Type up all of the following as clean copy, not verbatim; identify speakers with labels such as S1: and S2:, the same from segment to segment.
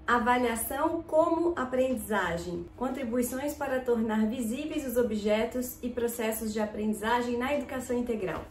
S1: Avaliação como aprendizagem. Contribuições para tornar visíveis os objetos e processos de aprendizagem na educação integral.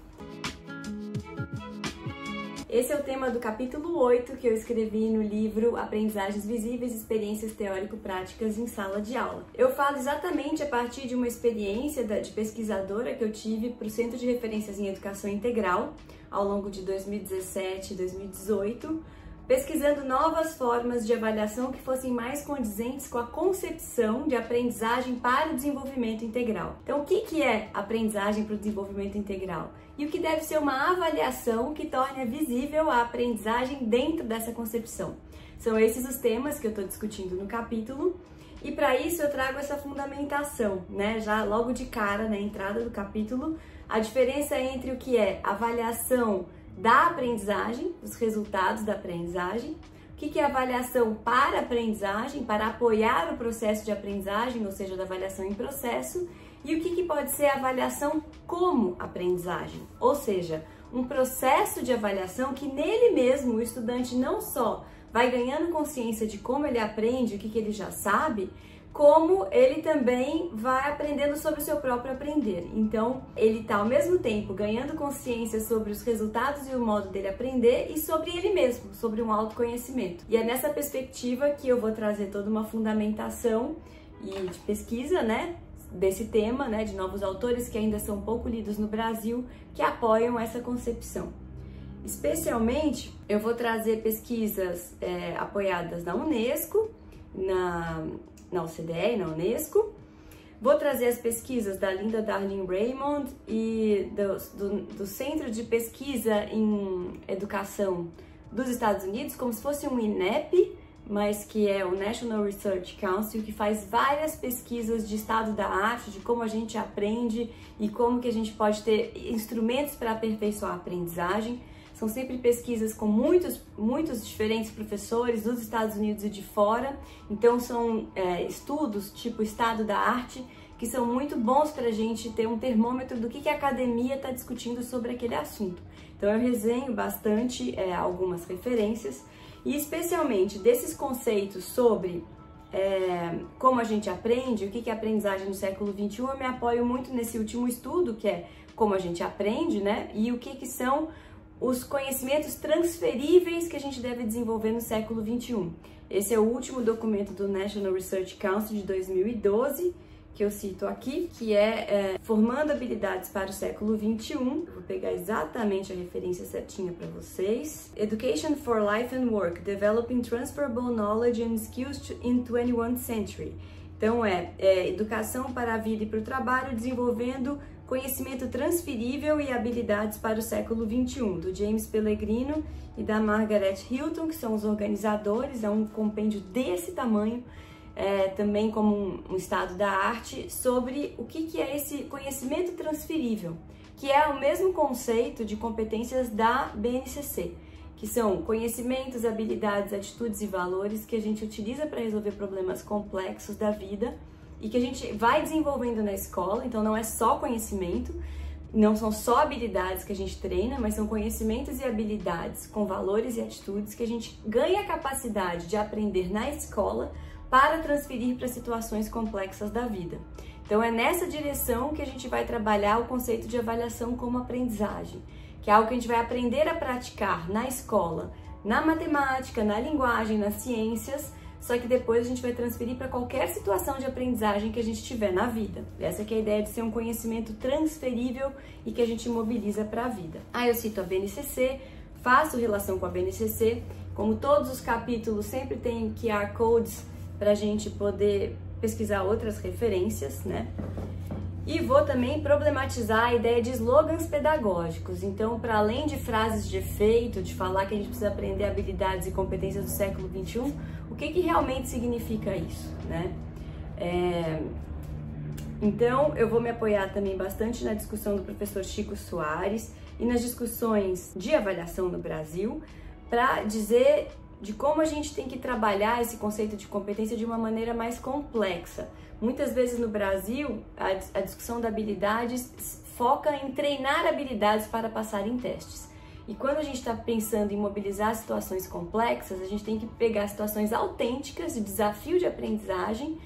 S1: Esse é o tema do capítulo 8 que eu escrevi no livro Aprendizagens Visíveis, Experiências Teórico-Práticas em Sala de Aula. Eu falo exatamente a partir de uma experiência de pesquisadora que eu tive para o Centro de Referências em Educação Integral ao longo de 2017 e 2018, pesquisando novas formas de avaliação que fossem mais condizentes com a concepção de aprendizagem para o desenvolvimento integral. Então, o que é aprendizagem para o desenvolvimento integral? E o que deve ser uma avaliação que torne visível a aprendizagem dentro dessa concepção? São esses os temas que eu estou discutindo no capítulo, e para isso eu trago essa fundamentação, né? Já logo de cara, na entrada do capítulo, a diferença entre o que é avaliação da aprendizagem, os resultados da aprendizagem, o que é avaliação para aprendizagem, para apoiar o processo de aprendizagem, ou seja, da avaliação em processo, e o que pode ser avaliação como aprendizagem, ou seja, um processo de avaliação que nele mesmo o estudante não só vai ganhando consciência de como ele aprende, o que ele já sabe, como ele também vai aprendendo sobre o seu próprio aprender. Então, ele está ao mesmo tempo ganhando consciência sobre os resultados e o modo dele aprender e sobre ele mesmo, sobre um autoconhecimento. E é nessa perspectiva que eu vou trazer toda uma fundamentação e de pesquisa, né, desse tema, né, de novos autores que ainda são pouco lidos no Brasil, que apoiam essa concepção. Especialmente, eu vou trazer pesquisas apoiadas na Unesco, na OCDE e na Unesco. Vou trazer as pesquisas da Linda Darling Raymond e do Centro de Pesquisa em Educação dos Estados Unidos, como se fosse um INEP, mas que é o National Research Council, que faz várias pesquisas de estado da arte, de como a gente aprende e como que a gente pode ter instrumentos para aperfeiçoar a aprendizagem. São sempre pesquisas com muitos diferentes professores dos Estados Unidos e de fora, então são estudos tipo estado da arte, que são muito bons para a gente ter um termômetro do que a academia está discutindo sobre aquele assunto. Então eu resenho bastante algumas referências, e especialmente desses conceitos sobre como a gente aprende, o que é aprendizagem no século XXI, eu me apoio muito nesse último estudo, que é como a gente aprende, né? E o que são os conhecimentos transferíveis que a gente deve desenvolver no século XXI. Esse é o último documento do National Research Council de 2012, que eu cito aqui, que é Formando Habilidades para o Século XXI. Vou pegar exatamente a referência certinha para vocês. Education for Life and Work, Developing Transferable Knowledge and Skills in 21st Century. Então educação para a vida e para o trabalho, desenvolvendo conhecimento transferível e habilidades para o século XXI, do James Pellegrino e da Margaret Hilton, que são os organizadores. É um compêndio desse tamanho, também como um estado da arte, sobre o que é esse conhecimento transferível, que é o mesmo conceito de competências da BNCC, que são conhecimentos, habilidades, atitudes e valores que a gente utiliza para resolver problemas complexos da vida e que a gente vai desenvolvendo na escola. Então não é só conhecimento, não são só habilidades que a gente treina, mas são conhecimentos e habilidades com valores e atitudes que a gente ganha a capacidade de aprender na escola para transferir para situações complexas da vida. Então é nessa direção que a gente vai trabalhar o conceito de avaliação como aprendizagem, que é algo que a gente vai aprender a praticar na escola, na matemática, na linguagem, nas ciências, só que depois a gente vai transferir para qualquer situação de aprendizagem que a gente tiver na vida. Essa que é a ideia de ser um conhecimento transferível e que a gente mobiliza para a vida. Eu cito a BNCC, faço relação com a BNCC, como todos os capítulos sempre tem QR Codes para a gente poder pesquisar outras referências, né? E vou também problematizar a ideia de slogans pedagógicos. Então, para além de frases de efeito, de falar que a gente precisa aprender habilidades e competências do século XXI, o que realmente significa isso, né? Então, eu vou me apoiar também bastante na discussão do professor Chico Soares e nas discussões de avaliação no Brasil, para dizer de como a gente tem que trabalhar esse conceito de competência de uma maneira mais complexa. Muitas vezes no Brasil, a discussão da habilidades foca em treinar habilidades para passar em testes. E quando a gente está pensando em mobilizar situações complexas, a gente tem que pegar situações autênticas de desafio de aprendizagem.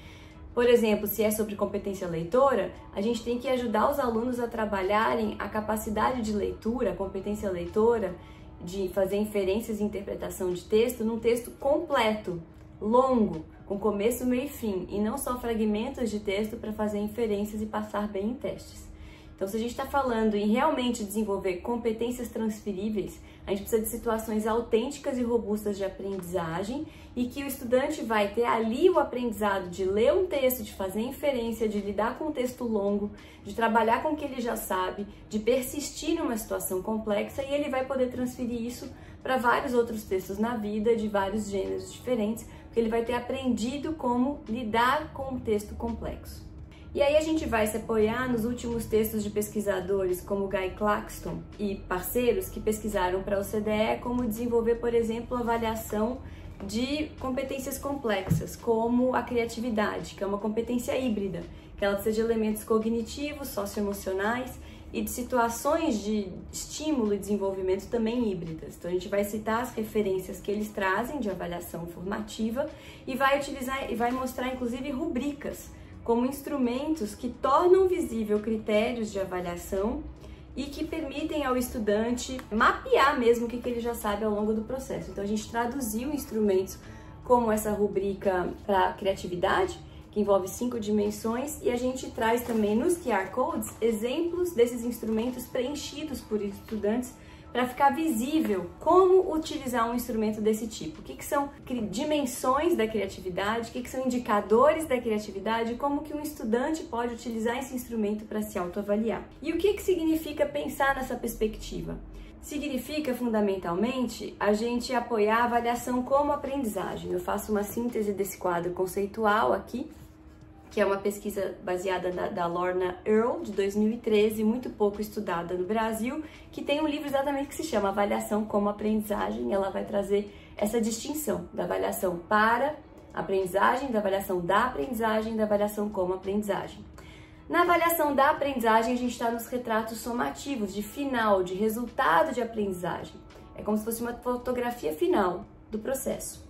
S1: Por exemplo, se é sobre competência leitora, a gente tem que ajudar os alunos a trabalharem a capacidade de leitura, a competência leitora, de fazer inferências e interpretação de texto num texto completo, longo, com começo, meio e fim, e não só fragmentos de texto para fazer inferências e passar bem em testes. Então, se a gente está falando em realmente desenvolver competências transferíveis, a gente precisa de situações autênticas e robustas de aprendizagem e que o estudante vai ter ali o aprendizado de ler um texto, de fazer inferência, de lidar com um texto longo, de trabalhar com o que ele já sabe, de persistir numa situação complexa, e ele vai poder transferir isso para vários outros textos na vida, de vários gêneros diferentes, porque ele vai ter aprendido como lidar com um texto complexo. E aí a gente vai se apoiar nos últimos textos de pesquisadores como Guy Claxton e parceiros que pesquisaram para a OCDE como desenvolver, por exemplo, avaliação de competências complexas, como a criatividade, que é uma competência híbrida, que ela precisa de elementos cognitivos, socioemocionais e de situações de estímulo e desenvolvimento também híbridas. Então a gente vai citar as referências que eles trazem de avaliação formativa e vai utilizar e vai mostrar inclusive rubricas como instrumentos que tornam visível critérios de avaliação e que permitem ao estudante mapear mesmo o que ele já sabe ao longo do processo. Então a gente traduziu instrumentos como essa rubrica para criatividade, que envolve 5 dimensões, e a gente traz também nos QR Codes exemplos desses instrumentos preenchidos por estudantes para ficar visível como utilizar um instrumento desse tipo. O que são dimensões da criatividade, o que são indicadores da criatividade, como que um estudante pode utilizar esse instrumento para se autoavaliar. E o que significa pensar nessa perspectiva? Significa, fundamentalmente, a gente apoiar a avaliação como aprendizagem. Eu faço uma síntese desse quadro conceitual aqui, que é uma pesquisa baseada da Lorna Earle, de 2013, muito pouco estudada no Brasil, que tem um livro exatamente que se chama Avaliação como Aprendizagem. Ela vai trazer essa distinção da avaliação para aprendizagem, da avaliação da aprendizagem, da avaliação como aprendizagem. Na avaliação da aprendizagem, a gente está nos retratos somativos, de final, de resultado de aprendizagem. É como se fosse uma fotografia final do processo.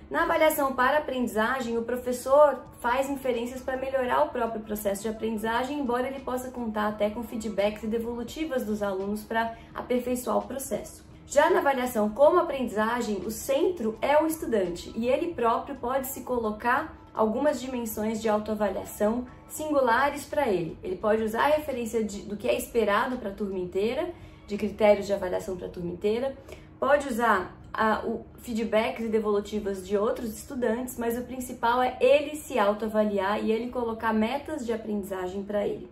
S1: Na avaliação para aprendizagem, o professor faz inferências para melhorar o próprio processo de aprendizagem, embora ele possa contar até com feedbacks e devolutivas dos alunos para aperfeiçoar o processo. Já na avaliação como aprendizagem, o centro é o estudante e ele próprio pode se colocar algumas dimensões de autoavaliação singulares para ele. Ele pode usar a referência do que é esperado para a turma inteira, de critérios de avaliação para a turma inteira, pode usar o feedbacks e devolutivas de outros estudantes, mas o principal é ele se autoavaliar e ele colocar metas de aprendizagem para ele.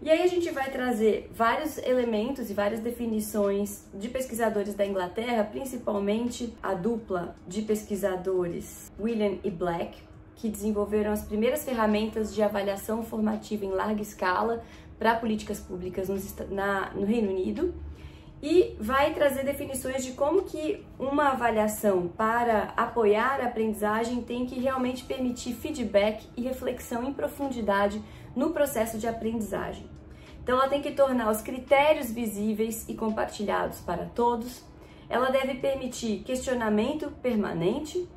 S1: E aí a gente vai trazer vários elementos e várias definições de pesquisadores da Inglaterra, principalmente a dupla de pesquisadores William e Black, que desenvolveram as primeiras ferramentas de avaliação formativa em larga escala para políticas públicas no Reino Unido, e vai trazer definições de como que uma avaliação para apoiar a aprendizagem tem que realmente permitir feedback e reflexão em profundidade no processo de aprendizagem. Então ela tem que tornar os critérios visíveis e compartilhados para todos, ela deve permitir questionamento permanente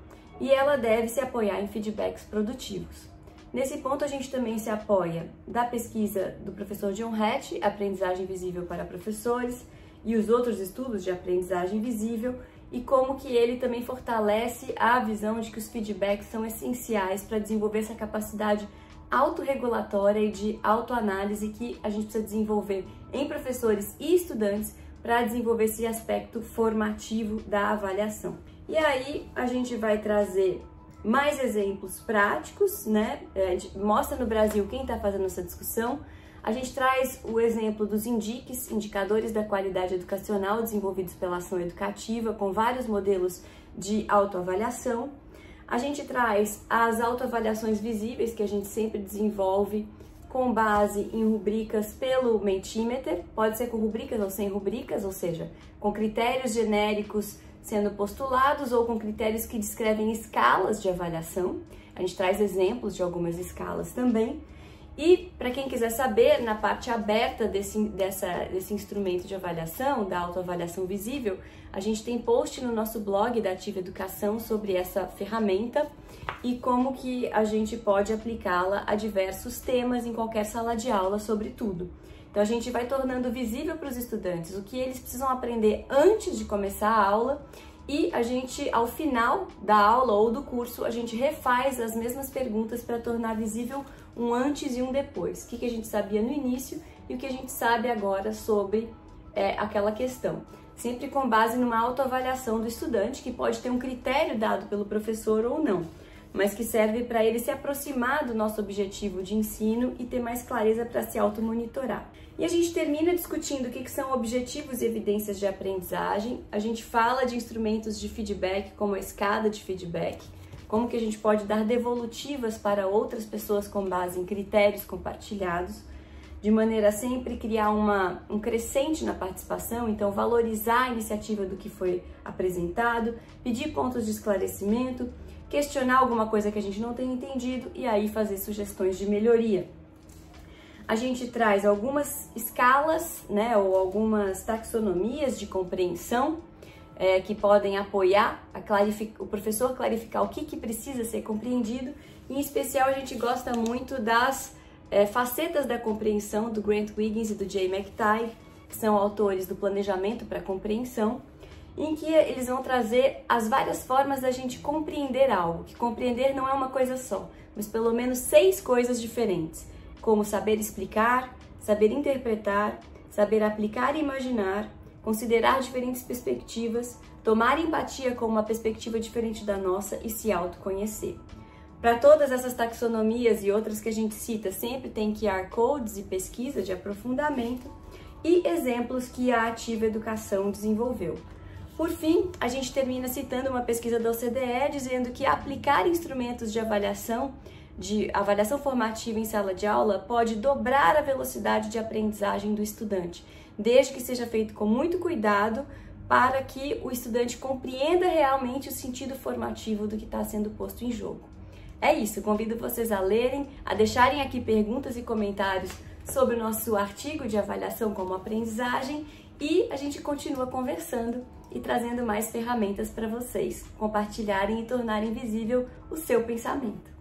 S1: e ela deve se apoiar em feedbacks produtivos. Nesse ponto a gente também se apoia da pesquisa do professor John Hatch, Aprendizagem Visível para Professores, e os outros estudos de aprendizagem visível, e como que ele também fortalece a visão de que os feedbacks são essenciais para desenvolver essa capacidade autorregulatória e de autoanálise que a gente precisa desenvolver em professores e estudantes para desenvolver esse aspecto formativo da avaliação. E aí a gente vai trazer mais exemplos práticos, né? A gente mostra no Brasil quem está fazendo essa discussão. A gente traz o exemplo dos INDICs, Indicadores da Qualidade Educacional, desenvolvidos pela Ação Educativa, com vários modelos de autoavaliação. A gente traz as autoavaliações visíveis, que a gente sempre desenvolve com base em rubricas pelo Mentimeter, pode ser com rubricas ou sem rubricas, ou seja, com critérios genéricos sendo postulados ou com critérios que descrevem escalas de avaliação. A gente traz exemplos de algumas escalas também. E para quem quiser saber, na parte aberta desse instrumento de avaliação, da autoavaliação visível, a gente tem post no nosso blog da Ativa Educação sobre essa ferramenta e como que a gente pode aplicá-la a diversos temas em qualquer sala de aula sobre tudo. Então a gente vai tornando visível para os estudantes o que eles precisam aprender antes de começar a aula e a gente, ao final da aula ou do curso, a gente refaz as mesmas perguntas para tornar visível um antes e um depois. O que a gente sabia no início e o que a gente sabe agora sobre aquela questão. Sempre com base numa autoavaliação do estudante, que pode ter um critério dado pelo professor ou não, mas que serve para ele se aproximar do nosso objetivo de ensino e ter mais clareza para se automonitorar. E a gente termina discutindo o que são objetivos e evidências de aprendizagem, a gente fala de instrumentos de feedback, como a escada de feedback, como que a gente pode dar devolutivas para outras pessoas com base em critérios compartilhados, de maneira a sempre criar um crescente na participação, então valorizar a iniciativa do que foi apresentado, pedir pontos de esclarecimento, questionar alguma coisa que a gente não tenha entendido e aí fazer sugestões de melhoria. A gente traz algumas escalas, né, ou algumas taxonomias de compreensão que podem apoiar o professor clarificar o que precisa ser compreendido. Em especial, a gente gosta muito das facetas da compreensão do Grant Wiggins e do Jay McTighe, que são autores do Planejamento para a Compreensão, em que eles vão trazer as várias formas da gente compreender algo, que compreender não é uma coisa só, mas pelo menos 6 coisas diferentes, como saber explicar, saber interpretar, saber aplicar e imaginar, considerar diferentes perspectivas, tomar empatia com uma perspectiva diferente da nossa e se autoconhecer. Para todas essas taxonomias e outras que a gente cita, sempre tem QR Codes e pesquisa de aprofundamento e exemplos que a Ativa Educação desenvolveu. Por fim, a gente termina citando uma pesquisa da OCDE dizendo que aplicar instrumentos de avaliação formativa em sala de aula pode dobrar a velocidade de aprendizagem do estudante, desde que seja feito com muito cuidado para que o estudante compreenda realmente o sentido formativo do que está sendo posto em jogo. É isso, convido vocês a lerem, a deixarem aqui perguntas e comentários sobre o nosso artigo de avaliação como aprendizagem e a gente continua conversando e trazendo mais ferramentas para vocês compartilharem e tornarem visível o seu pensamento.